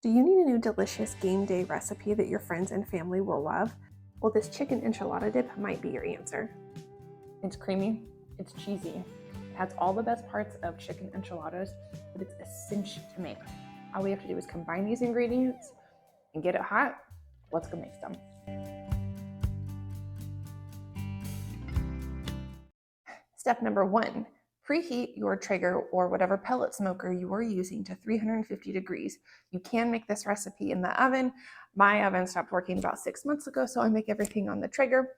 Do you need a new delicious game day recipe that your friends and family will love? Well, this chicken enchilada dip might be your answer. It's creamy, it's cheesy, it has all the best parts of chicken enchiladas, but it's a cinch to make. All we have to do is combine these ingredients and get it hot. Let's go make some. Step number 1, preheat your Traeger or whatever pellet smoker you are using to 350 degrees. You can make this recipe in the oven. My oven stopped working about 6 months ago, so I make everything on the Traeger.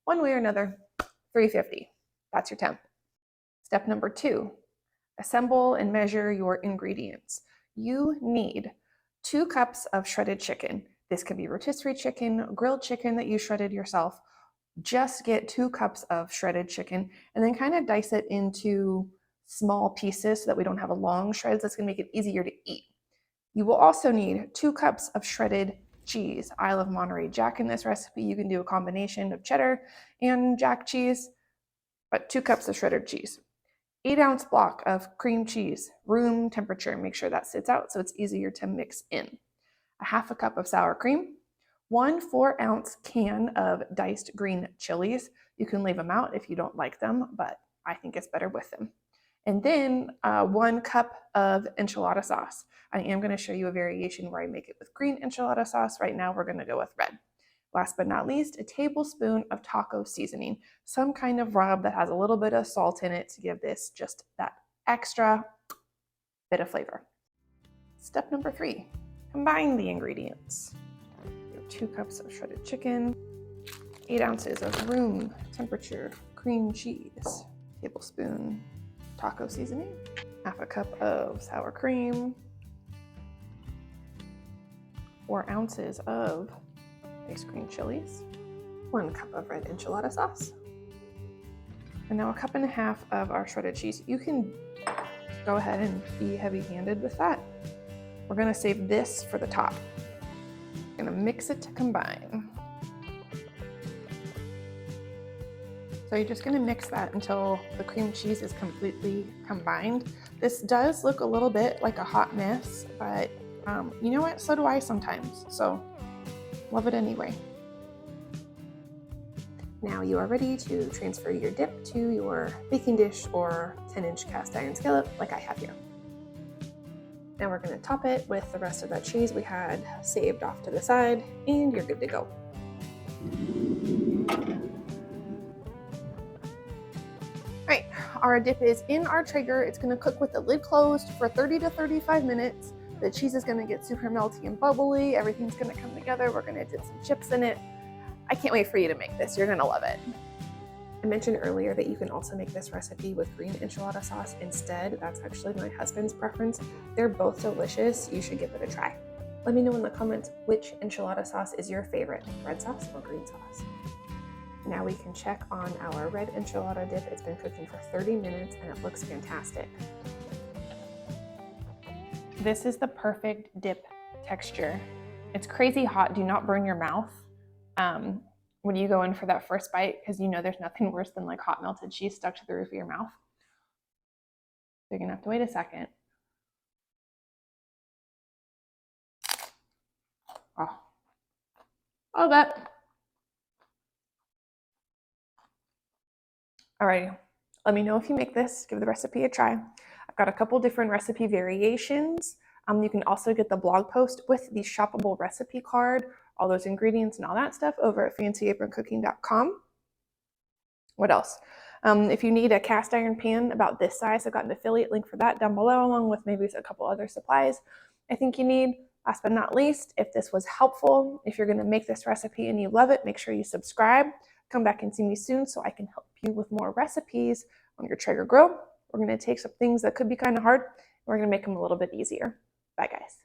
One way or another, 350. That's your temp. Step number 2, assemble and measure your ingredients. You need 2 cups of shredded chicken. This could be rotisserie chicken, grilled chicken that you shredded yourself. Just get 2 cups of shredded chicken and then kind of dice it into small pieces so that we don't have a long shreds. That's going to make it easier to eat. You will also need 2 cups of shredded cheese. I love Monterey Jack in this recipe. You can do a combination of cheddar and Jack cheese, but 2 cups of shredded cheese. 8-ounce block of cream cheese, room temperature. Make sure that sits out so it's easier to mix in. A half a cup of sour cream. 1 4-ounce can of diced green chilies. You can leave them out if you don't like them, but I think it's better with them. And then 1 cup of enchilada sauce. I am going to show you a variation where I make it with green enchilada sauce. Right now we're going to go with red. Last but not least, a tablespoon of taco seasoning, some kind of rub that has a little bit of salt in it to give this just that extra bit of flavor. Step number 3, combine the ingredients. 2 cups of shredded chicken, 8 ounces of room temperature cream cheese, tablespoon taco seasoning, half a cup of sour cream, 4 ounces of diced green chilies, 1 cup of red enchilada sauce, and now 1.5 cups of our shredded cheese. You can go ahead and be heavy-handed with that. We're going to save this for the top. Going to mix it to combine. So you're just going to mix that until the cream cheese is completely combined. This does look a little bit like a hot mess, but you know what? So do I sometimes. So love it anyway. Now you are ready to transfer your dip to your baking dish or 10-inch cast iron skillet like I have here. Now we're going to top it with the rest of that cheese we had saved off to the side, and you're good to go. All right, our dip is in our Traeger. It's going to cook with the lid closed for 30 to 35 minutes. The cheese is going to get super melty and bubbly. Everything's going to come together. We're going to dip some chips in it. I can't wait for you to make this. You're going to love it. I mentioned earlier that you can also make this recipe with green enchilada sauce instead. That's actually my husband's preference. They're both delicious. You should give it a try. Let me know in the comments which enchilada sauce is your favorite, red sauce or green sauce. Now we can check on our red enchilada dip. It's been cooking for 30 minutes and it looks fantastic. This is the perfect dip texture. It's crazy hot. Do not burn your mouth when you go in for that first bite, because you know there's nothing worse than like hot melted cheese stuck to the roof of your mouth. So you're gonna have to wait a second. Oh, all that. Alrighty, let me know if you make this. Give the recipe a try. I've got a couple different recipe variations. You can also get the blog post with the shoppable recipe card, all those ingredients and all that stuff over at fancyaproncooking.com. What else? If you need a cast iron pan about this size, I've got an affiliate link for that down below, along with maybe a couple other supplies I think you need. Last but not least, if this was helpful, if you're going to make this recipe and you love it, make sure you subscribe. Come back and see me soon so I can help you with more recipes on your Traeger grill. We're going to take some things that could be kind of hard, and we're going to make them a little bit easier. Bye, guys.